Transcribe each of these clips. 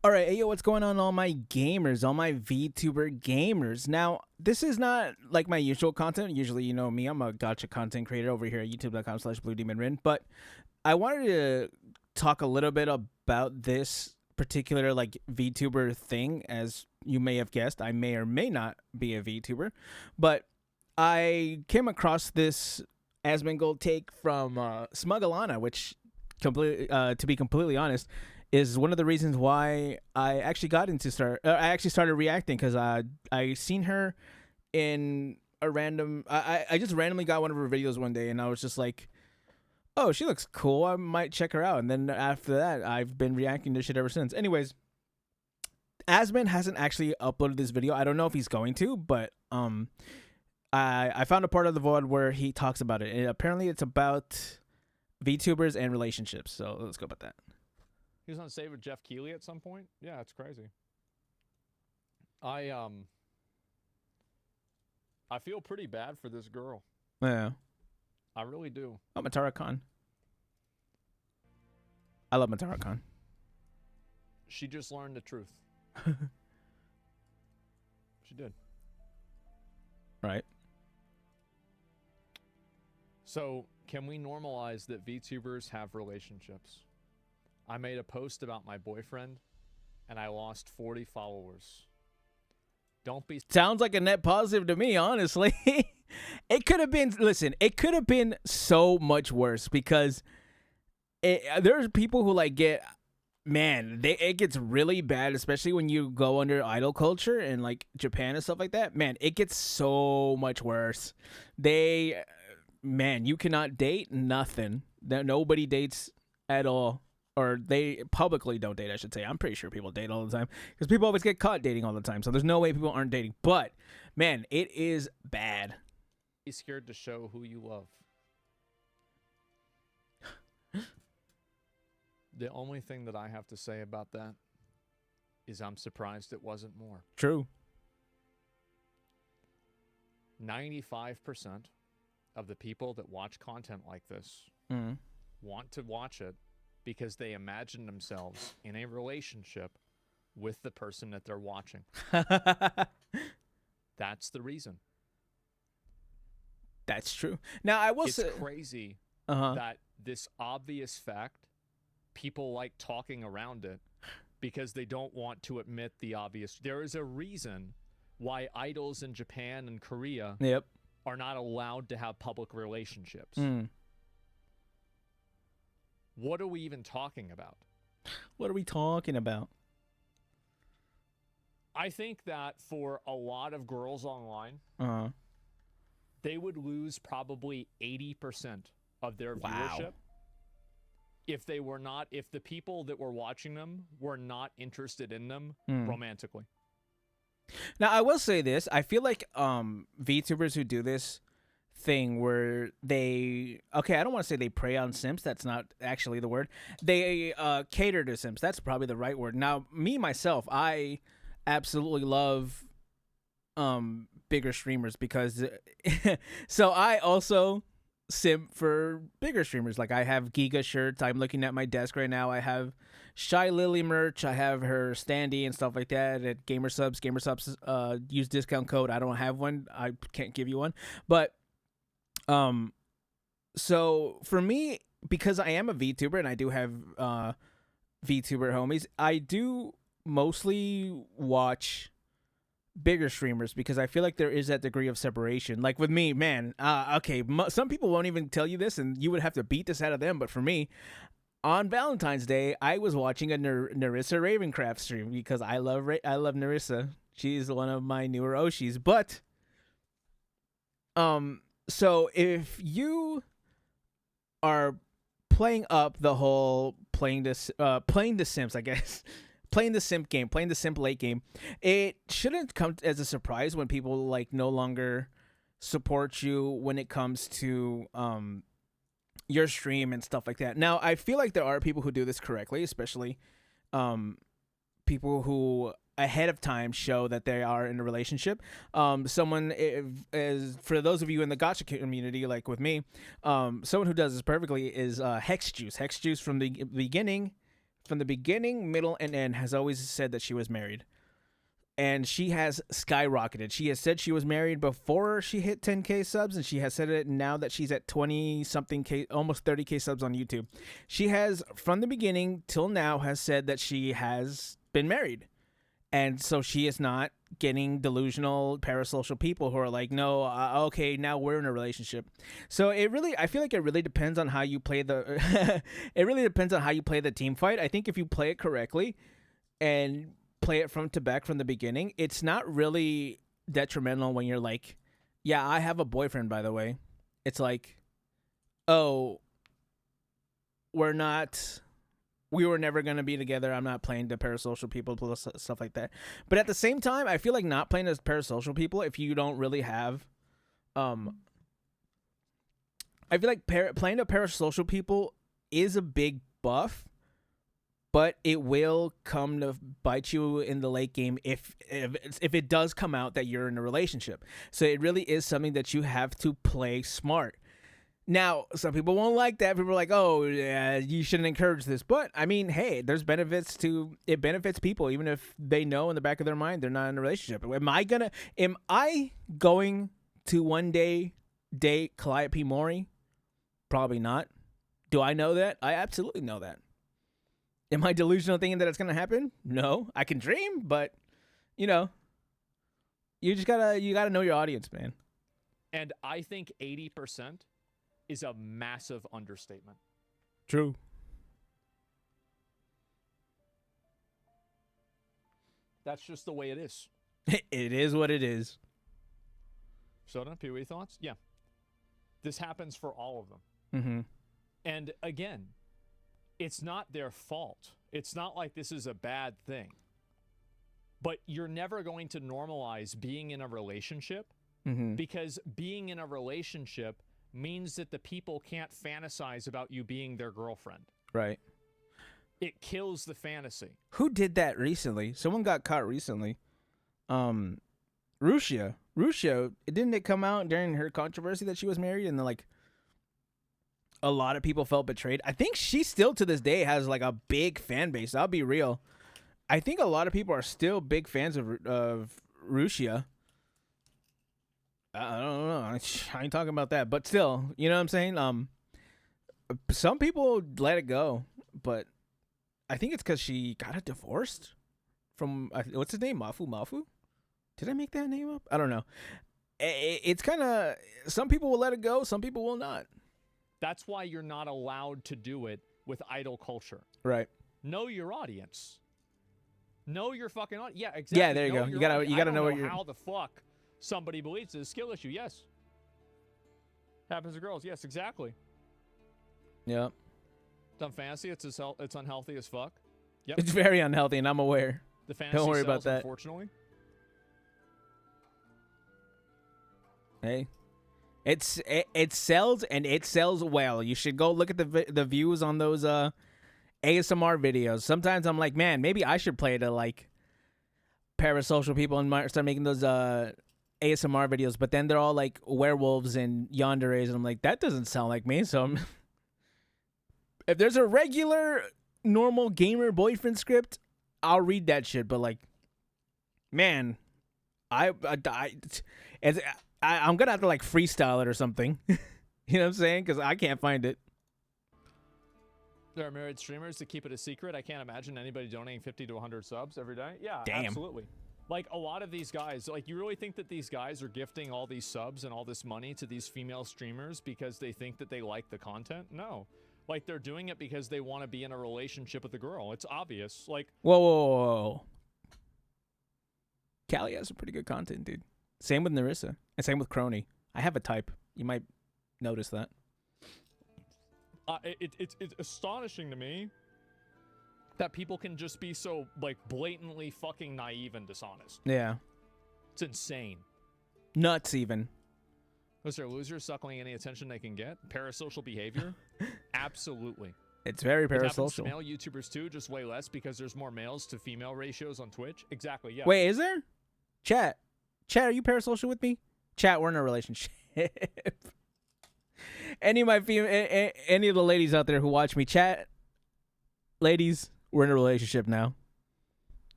All right, hey, yo, what's going on, all my gamers, all my VTuber gamers? Now, this is not like my usual content. Usually, you know me, I'm a gotcha content creator over here at youtube.com/BlueDemonRin. But I wanted to talk a little bit about this particular like VTuber thing. As you may have guessed, I may or may not be a VTuber, but I came across this Asmongold take from SmugAlana, which completely, to be completely honest, is one of the reasons why I actually got into I actually started reacting because I seen her in a random. I just randomly got one of her videos one day, and I was just like, "Oh, she looks cool. I might check her out." And then after that, I've been reacting to shit ever since. Anyways, Asman hasn't actually uploaded this video. I don't know if he's going to, but I found a part of the VOD where he talks about it. And apparently, it's about VTubers and relationships. So let's go about that. He was on Save with Jeff Keighley at some point? Yeah, it's crazy. I feel pretty bad for this girl. Yeah. I really do. Oh, Matara Khan. I love Matara Khan. She just learned the truth. She did. Right. So, can we normalize that VTubers have relationships? I made a post about my boyfriend, and I lost 40 followers. Don't be... Sounds like a net positive to me, honestly. It could have been... Listen, it could have been so much worse because there's people who, like, get... Man, it gets really bad, especially when you go under idol culture and, like, Japan and stuff like that. Man, it gets so much worse. Man, you cannot date nothing. Nobody dates at all. Or they publicly don't date, I should say. I'm pretty sure people date all the time because people always get caught dating all the time. So there's no way people aren't dating. But, man, it is bad. Be scared to show who you love. The only thing that I have to say about that is I'm surprised it wasn't more. True. 95% of the people that watch content like this want to watch it because they imagine themselves in a relationship with the person that they're watching. That's the reason. That's true. Now, I will say... It's crazy that this obvious fact, people like talking around it because they don't want to admit the obvious. There is a reason why idols in Japan and Korea are not allowed to have public relationships. What are we even talking about? What are we talking about? I think that for a lot of girls online, they would lose probably 80% of their viewership if they were not, if the people that were watching them were not interested in them romantically. Now, I will say this. I feel like VTubers who do this thing where they I don't want to say they prey on simps. That's not actually the word. They cater to simps. That's probably the right word. Now, me myself, I absolutely love bigger streamers because so I also simp for bigger streamers. Like, I have Giga shirts. I'm looking at my desk right now. I have Shy Lily merch. I have her standee and stuff like that at Gamersubs. Use discount code. I don't have one. I can't give you one. But so for me, because I am a VTuber and I do have VTuber homies, I do mostly watch bigger streamers because I feel like there is that degree of separation. Like with me, man, some people won't even tell you this and you would have to beat this out of them. But for me, on Valentine's Day, I was watching a Narissa Ravencraft stream because I love Narissa. She's one of my newer Oshis. But, so if you are playing up the whole playing the simps, I guess, playing the simp game, playing the simp late game, it shouldn't come as a surprise when people like no longer support you when it comes to your stream and stuff like that. Now, I feel like there are people who do this correctly, especially people who ahead of time show that they are in a relationship. Someone is, for those of you in the gotcha community, like with me, someone who does this perfectly is Hex Juice. Hex Juice from the beginning from the beginning, middle, and end, has always said that she was married. And she has skyrocketed. She has said she was married before she hit 10K subs, and she has said it now that she's at 20-something K, almost 30K subs on YouTube. She has, from the beginning till now, has said that she has been married. And so she is not getting delusional parasocial people who are like, no, okay, now we're in a relationship. So I feel like it really depends on how you play the, it really depends on how you play the team fight. I think if you play it correctly and play it from to back from the beginning, it's not really detrimental when you're like, yeah, I have a boyfriend, by the way. It's like, oh, we were never going to be together. I'm not playing to parasocial people, stuff like that. But at the same time, I feel like not playing as parasocial people, if you don't really have, I feel like playing to parasocial people is a big buff, but it will come to bite you in the late game if it does come out that you're in a relationship. So it really is something that you have to play smart. Now, some people won't like that. People are like, oh, yeah, you shouldn't encourage this. But, I mean, hey, there's benefits to it. Benefits people, even if they know in the back of their mind they're not in a relationship. Am I going to one day date Calliope Mori? Probably not. Do I know that? I absolutely know that. Am I delusional thinking that it's going to happen? No. I can dream, but, you just gotta know your audience, man. And I think 80% is a massive understatement. True. That's just the way it is. It is what it is. Soda, Pee-wee thoughts? Yeah. This happens for all of them. Mm-hmm. And again, it's not their fault. It's not like this is a bad thing. But you're never going to normalize being in a relationship, because being in a relationship means that the people can't fantasize about you being their girlfriend. Right. It kills the fantasy. Who did that recently? Someone got caught recently. Russia, didn't it come out during her controversy that she was married, and then, like, a lot of people felt betrayed? I think she still to this day has like a big fan base. I'll be real. I think a lot of people are still big fans of Russia. I don't know. I ain't talking about that, but still, you know what I'm saying? Some people let it go, but I think it's because she got divorced from, what's his name? Mafu? Did I make that name up? I don't know. It's kind of, some people will let it go, some people will not. That's why you're not allowed to do it with idol culture. Right. Know your audience. Know your fucking audience. Yeah, exactly. Yeah, there you go. You gotta know what you're. How the fuck somebody believes it's a skill issue. Yes. Happens to girls. Yes, exactly. Yeah. Dumb fantasy. It's unhealthy as fuck. Yep. It's very unhealthy, and I'm aware. The fantasy Don't worry sells, about that. Unfortunately. Hey. It sells, and it sells well. You should go look at the views on those ASMR videos. Sometimes I'm like, man, maybe I should play to like parasocial people and start making those ASMR videos. But then they're all like werewolves and yanderes, and I'm like, that doesn't sound like me. So if there's a regular, normal gamer boyfriend script, I'll read that shit. But like, man, I'm gonna have to like freestyle it or something. You know what I'm saying? Because I can't find it. There are married streamers that keep it a secret. I can't imagine anybody donating 50 to 100 subs every day. Yeah, damn. Absolutely. Like, a lot of these guys, like, you really think that these guys are gifting all these subs and all this money to these female streamers because they think that they like the content? No. Like, they're doing it because they want to be in a relationship with a girl. It's obvious. Like, whoa. Callie has some pretty good content, dude. Same with Narissa. And same with Crony. I have a type. You might notice that. It's astonishing to me that people can just be so, like, blatantly fucking naive and dishonest. Yeah. It's insane. Nuts, even. Was there losers suckling any attention they can get? Parasocial behavior? Absolutely. It's very parasocial. It happens to male YouTubers, too, just way less because there's more males to female ratios on Twitch. Exactly, yeah. Wait, is there? Chat, are you parasocial with me? Chat, we're in a relationship. Any of the ladies out there who watch me, chat, ladies, We're in a relationship now.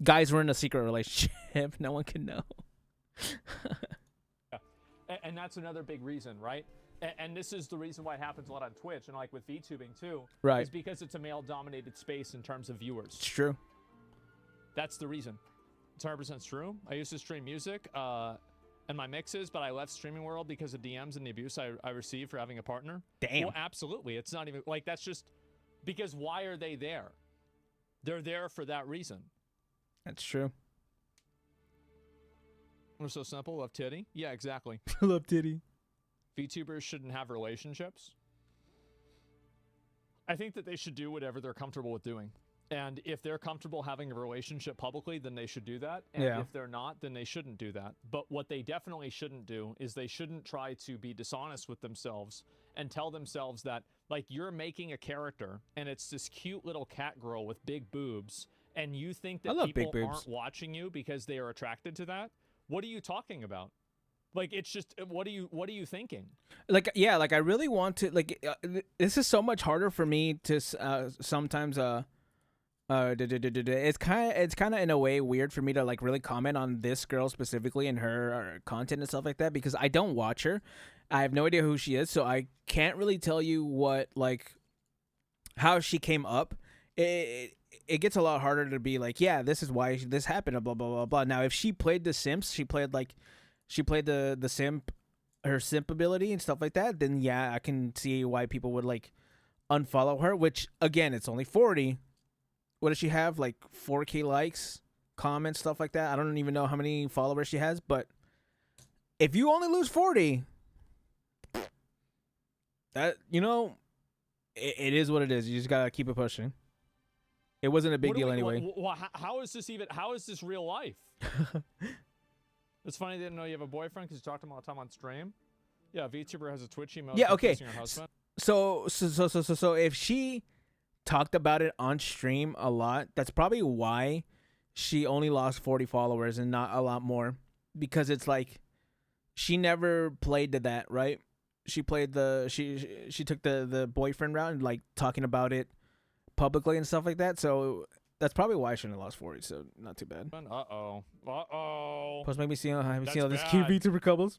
Guys, we're in a secret relationship. No one can know. And that's another big reason, right? And this is the reason why it happens a lot on Twitch and like with VTubing too. Right. Is because it's a male-dominated space in terms of viewers. It's true. That's the reason. It's 100% true. I used to stream music and my mixes, but I left streaming world because of DMs and the abuse I received for having a partner. Damn. Well, absolutely. It's not even like that's just because why are they there? They're there for that reason. That's true. We're so simple. Love titty. Yeah, exactly. Love titty. VTubers shouldn't have relationships. I think that they should do whatever they're comfortable with doing. And if they're comfortable having a relationship publicly, then they should do that. And if they're not, then they shouldn't do that. But what they definitely shouldn't do is they shouldn't try to be dishonest with themselves and tell themselves that, like, you're making a character and it's this cute little cat girl with big boobs, and you think that people aren't watching you because they are attracted to that. What are you talking about? Like, it's just, what are you thinking? Like, yeah, like I really want to, like, this is so much harder for me to sometimes it's kind of in a way weird for me to like really comment on this girl specifically and her content and stuff like that, because I don't watch her. I have no idea who she is, so I can't really tell you what, like, how she came up. It gets a lot harder to be like, yeah, this is why this happened, blah blah blah blah. Now, if she played the simps, she played the simp, her simp ability and stuff like that, then yeah, I can see why people would like unfollow her. Which again, it's only 40. What does she have? Like 4K likes, comments, stuff like that. I don't even know how many followers she has, but if you only lose 40, that, you know, it is what it is. You just gotta keep it pushing. It wasn't a big deal anyway. How is this real life? It's funny they didn't know you have a boyfriend because you talked to him all the time on stream. Yeah, VTuber has a Twitch emote. Yeah, okay. Her husband. So if she talked about it on stream a lot, that's probably why she only lost 40 followers and not a lot more, because it's like she never played to that, right? She played she took the boyfriend route and like talking about it publicly and stuff like that. So that's probably why she only lost 40. So not too bad. Uh-oh. Plus, maybe see all this cute VTuber couples.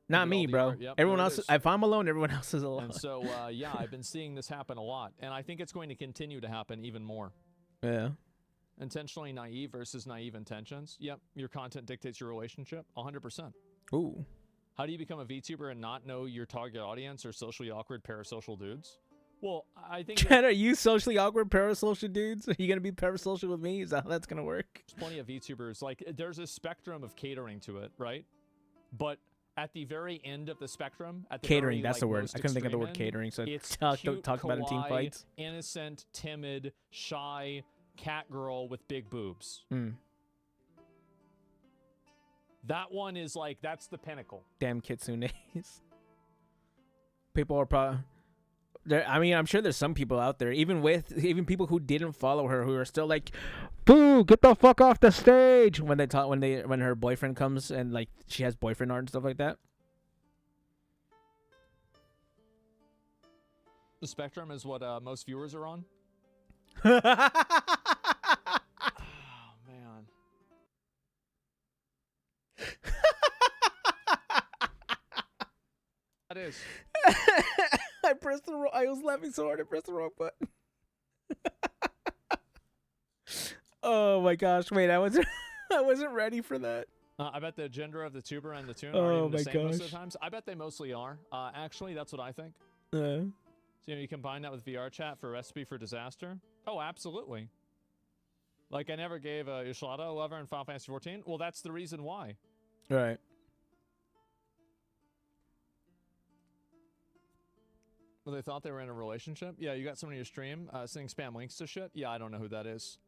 Not me, bro. Yep, everyone else. If I'm alone, everyone else is alone. And so, yeah, I've been seeing this happen a lot, and I think it's going to continue to happen even more. Yeah. Intentionally naive versus naive intentions. Yep, your content dictates your relationship. 100%. Ooh. How do you become a VTuber and not know your target audience or socially awkward parasocial dudes? Well, I think... Chad, are you socially awkward parasocial dudes? Are you going to be parasocial with me? Is that how that's going to work? There's plenty of VTubers. Like, there's a spectrum of catering to it, right? But at the very end of the spectrum, at the catering, very, that's like, the word. most I couldn't think of the word end, catering, so it's talk cute, about in team kawaii, fights. Innocent, timid, shy, cat girl with big boobs. That one is like, that's the pinnacle. Damn kitsunes. People are probably... I mean, I'm sure there's some people out there, even people who didn't follow her, who are still like, "Boo, get the fuck off the stage!" when her boyfriend comes and like she has boyfriend art and stuff like that. The spectrum is what most viewers are on. Oh man. That is. I was laughing so hard I pressed the wrong button. Oh my gosh! Wait, I wasn't ready for that. I bet the gender of the tuber and the tune Oh aren't even the my same most of gosh. the times. I bet they mostly are. Actually, that's what I think. Yeah. So you combine that with VR chat for a recipe for disaster? Oh, absolutely. Like, I never gave Yoshlada a lover in Final Fantasy XIV. Well, that's the reason why. Right. Well, they thought they were in a relationship? Yeah, you got someone in your stream sending spam links to shit? Yeah, I don't know who that is.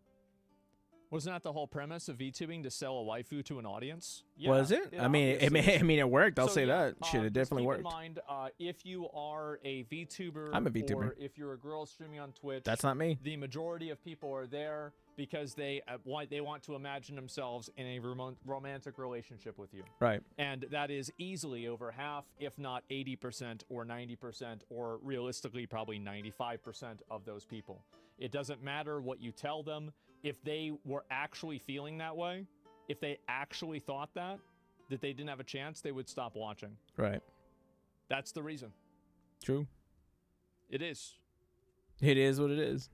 Wasn't that the whole premise of VTubing, to sell a waifu to an audience? Yeah, was it? I mean, it worked. I'll say that. Shit, it definitely worked. Keep in mind, if you are a VTuber, I'm a VTuber. or if you're a girl streaming on Twitch, that's not me. The majority of people are there because they want to imagine themselves in a romantic relationship with you. Right. And that is easily over half, if not 80% or 90%, or realistically probably 95% of those people. It doesn't matter what you tell them. If they were actually feeling that way, if they actually thought that they didn't have a chance, they would stop watching. Right. That's the reason. True. It is. It is what it is.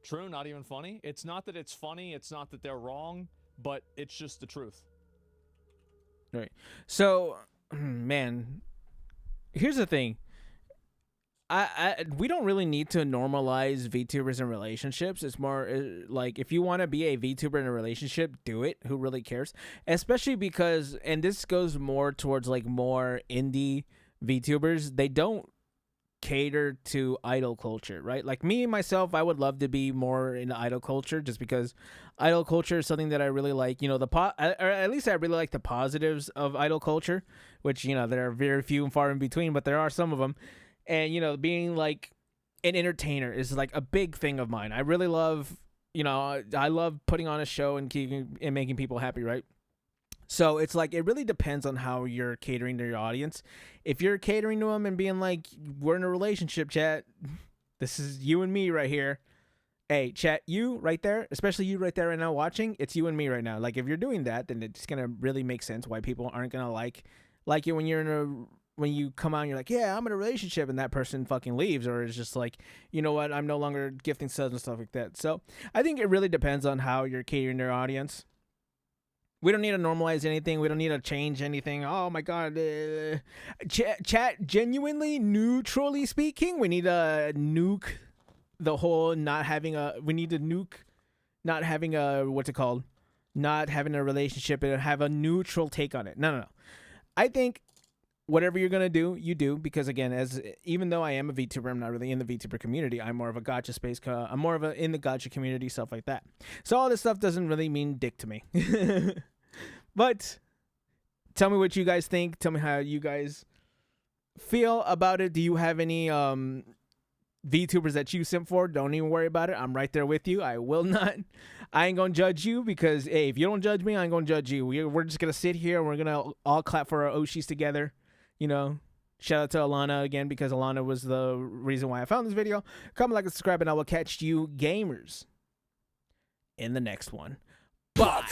True, not even funny. It's not that it's funny. It's not that they're wrong, but it's just the truth. Right. So, man, here's the thing. We don't really need to normalize VTubers in relationships. It's more like if you want to be a VTuber in a relationship, do it. Who really cares? Especially because, and this goes more towards like more indie VTubers. They don't cater to idol culture, right? Like me myself, I would love to be more in idol culture, just because idol culture is something that I really like. You know, or at least I really like the positives of idol culture, which, you know, there are very few and far in between, but there are some of them. And, you know, being like an entertainer is like a big thing of mine. I really love, you know, I love putting on a show and making people happy, right? So it's like, it really depends on how you're catering to your audience. If you're catering to them and being like, we're in a relationship, chat, this is you and me right here. Hey, chat, you right there, especially you right there right now watching, it's you and me right now. Like, if you're doing that, then it's going to really make sense why people aren't going to like you when you're in a, when you come out and you're like, yeah, I'm in a relationship, and that person fucking leaves, or is just like, you know what, I'm no longer gifting subs and stuff like that. So I think it really depends on how you're catering to your audience. We don't need to normalize anything. We don't need to change anything. Oh my God. Chat, genuinely, neutrally speaking, we need to nuke the whole not having a what's it called? Not having a relationship and have a neutral take on it. No. I think whatever you're going to do, you do, because again, even though I am a VTuber, I'm not really in the VTuber community. I'm more of a gacha space. I'm more of in the gacha community, stuff like that. So all this stuff doesn't really mean dick to me. But tell me what you guys think. Tell me how you guys feel about it. Do you have any VTubers that you simp for? Don't even worry about it. I'm right there with you. I will not. I ain't gonna judge you, because hey, if you don't judge me, I ain't gonna judge you. We're just gonna sit here and we're gonna all clap for our Oshis together. You know, shout out to Alana again, because Alana was the reason why I found this video. Comment, like, and subscribe, and I will catch you gamers in the next one. Bye.